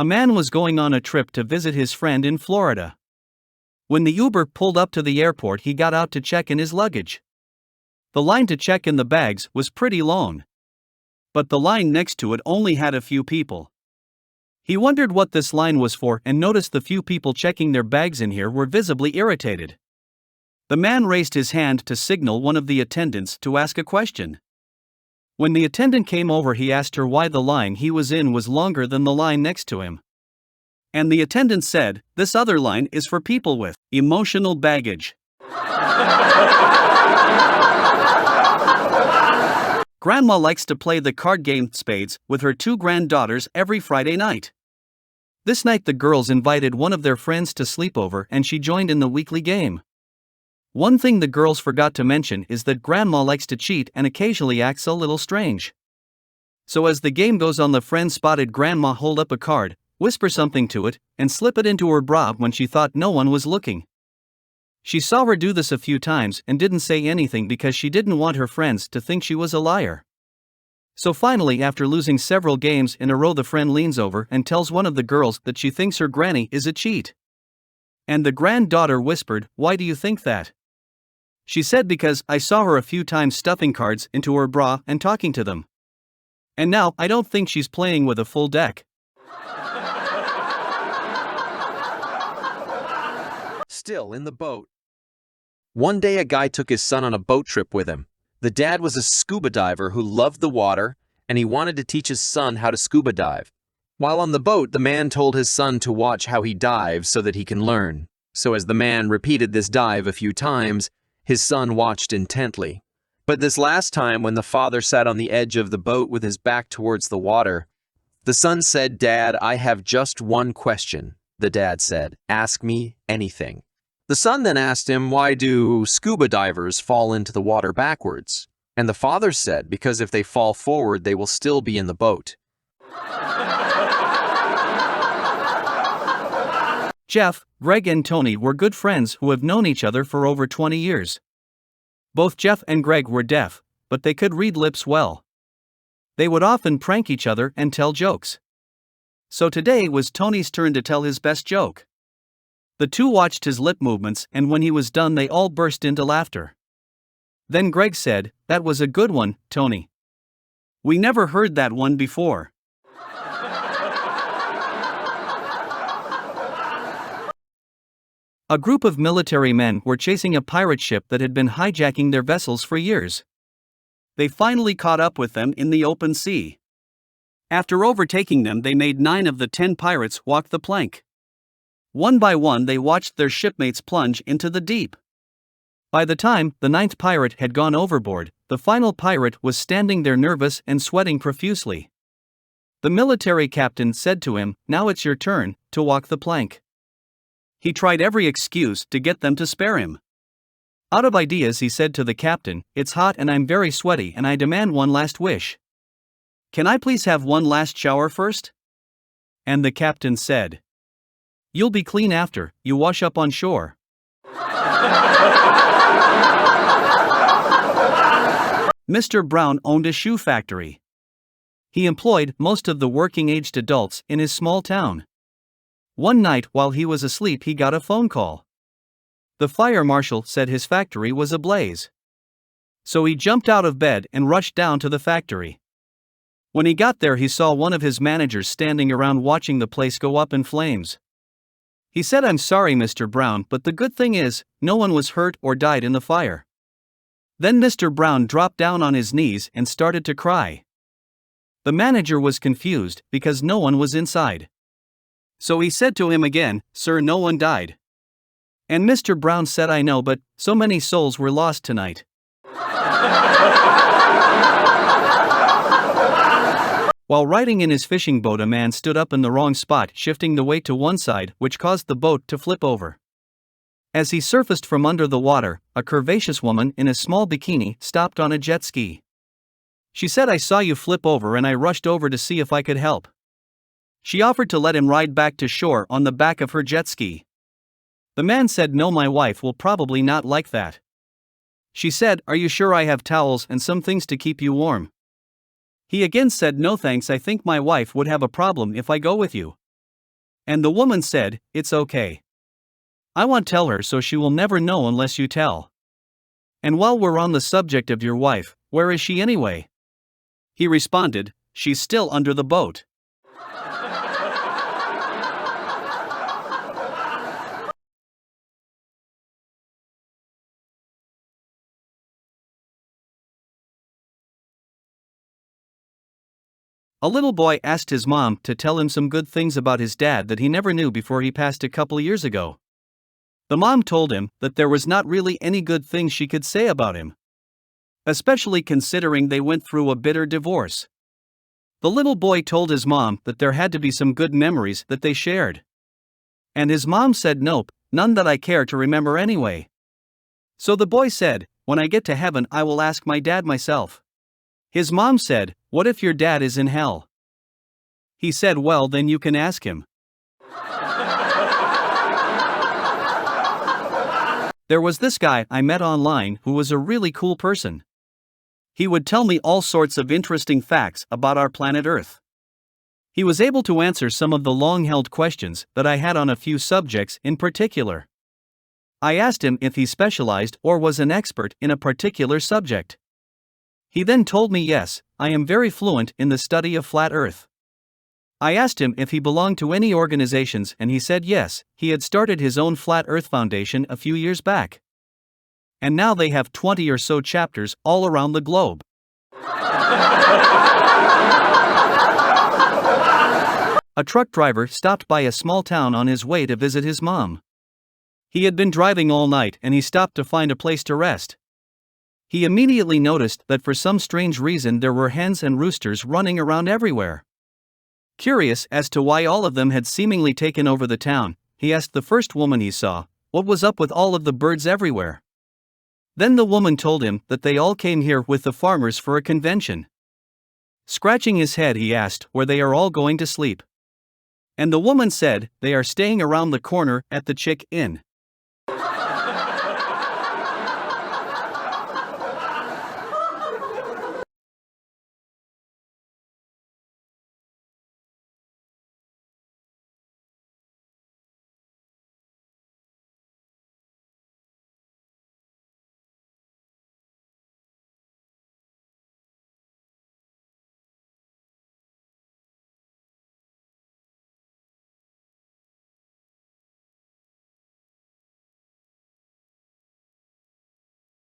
A man was going on a trip to visit his friend in Florida. When the Uber pulled up to the airport, he got out to check in his luggage. The line to check in the bags was pretty long. But the line next to it only had a few people. He wondered what this line was for and noticed the few people checking their bags in here were visibly irritated. The man raised his hand to signal one of the attendants to ask a question. When the attendant came over, he asked her why the line he was in was longer than the line next to him. And the attendant said, "This other line is for people with emotional baggage." Grandma likes to play the card game Spades with her two granddaughters every Friday night. This night the girls invited one of their friends to sleep over and she joined in the weekly game. One thing the girls forgot to mention is that Grandma likes to cheat and occasionally acts a little strange. So as the game goes on, the friend spotted Grandma hold up a card, whisper something to it, and slip it into her bra when she thought no one was looking. She saw her do this a few times and didn't say anything because she didn't want her friends to think she was a liar. So finally, after losing several games in a row, the friend leans over and tells one of the girls that she thinks her granny is a cheat. And the granddaughter whispered, "Why do you think that?" She said, "Because I saw her a few times stuffing cards into her bra and talking to them. And now I don't think she's playing with a full deck." Still in the boat. One day a guy took his son on a boat trip with him. The dad was a scuba diver who loved the water, and he wanted to teach his son how to scuba dive. While on the boat, the man told his son to watch how he dives so that he can learn. So as the man repeated this dive a few times, his son watched intently. But this last time, when the father sat on the edge of the boat with his back towards the water, the son said, "Dad, I have just one question." The dad said, "Ask me anything." The son then asked him, "Why do scuba divers fall into the water backwards?" And the father said, "Because if they fall forward, they will still be in the boat." Jeff, Greg and Tony were good friends who have known each other for over 20 years. Both Jeff and Greg were deaf, but they could read lips well. They would often prank each other and tell jokes. So today was Tony's turn to tell his best joke. The two watched his lip movements, and when he was done they all burst into laughter. Then Greg said, "That was a good one, Tony. We never heard that one before." A group of military men were chasing a pirate ship that had been hijacking their vessels for years. They finally caught up with them in the open sea. After overtaking them, they made 9 of the 10 pirates walk the plank. One by one they watched their shipmates plunge into the deep. By the time the 9th pirate had gone overboard, the final pirate was standing there nervous and sweating profusely. The military captain said to him, "Now it's your turn to walk the plank." He tried every excuse to get them to spare him. Out of ideas, he said to the captain, "It's hot and I'm very sweaty and I demand one last wish. Can I please have one last shower first?" And the captain said, "You'll be clean after you wash up on shore." Mr. Brown owned a shoe factory. He employed most of the working-aged adults in his small town. One night while he was asleep, he got a phone call. The fire marshal said his factory was ablaze. So he jumped out of bed and rushed down to the factory. When he got there, he saw one of his managers standing around watching the place go up in flames. He said, "I'm sorry, Mr. Brown, but the good thing is, no one was hurt or died in the fire." Then Mr. Brown dropped down on his knees and started to cry. The manager was confused because no one was inside. So he said to him again, "Sir, no one died." And Mr. Brown said, "I know, but so many souls were lost tonight." While riding in his fishing boat, a man stood up in the wrong spot, shifting the weight to one side, which caused the boat to flip over. As he surfaced from under the water, a curvaceous woman in a small bikini stopped on a jet ski. She said, "I saw you flip over and I rushed over to see if I could help." She offered to let him ride back to shore on the back of her jet ski. The man said, "No, my wife will probably not like that." She said, "Are you sure? I have towels and some things to keep you warm." He again said, "No thanks, I think my wife would have a problem if I go with you." And the woman said, "It's okay. I won't tell her so she will never know unless you tell. And while we're on the subject of your wife, where is she anyway?" He responded, "She's still under the boat." A little boy asked his mom to tell him some good things about his dad that he never knew before he passed a couple years ago. The mom told him that there was not really any good things she could say about him, especially considering they went through a bitter divorce. The little boy told his mom that there had to be some good memories that they shared. And his mom said, "Nope, none that I care to remember anyway." So the boy said, "When I get to heaven, I will ask my dad myself." His mom said, "What if your dad is in hell?" He said, "Well, then you can ask him." There was this guy I met online who was a really cool person. He would tell me all sorts of interesting facts about our planet Earth. He was able to answer some of the long-held questions that I had on a few subjects in particular. I asked him if he specialized or was an expert in a particular subject. He then told me, "Yes, I am very fluent in the study of flat Earth." I asked him if he belonged to any organizations and he said yes, he had started his own Flat Earth Foundation a few years back. And now they have 20 or so chapters all around the globe. A truck driver stopped by a small town on his way to visit his mom. He had been driving all night and he stopped to find a place to rest. He immediately noticed that for some strange reason there were hens and roosters running around everywhere. Curious as to why all of them had seemingly taken over the town, he asked the first woman he saw, what was up with all of the birds everywhere. Then the woman told him that they all came here with the farmers for a convention. Scratching his head, he asked where they are all going to sleep. And the woman said, "They are staying around the corner at the Chick Inn."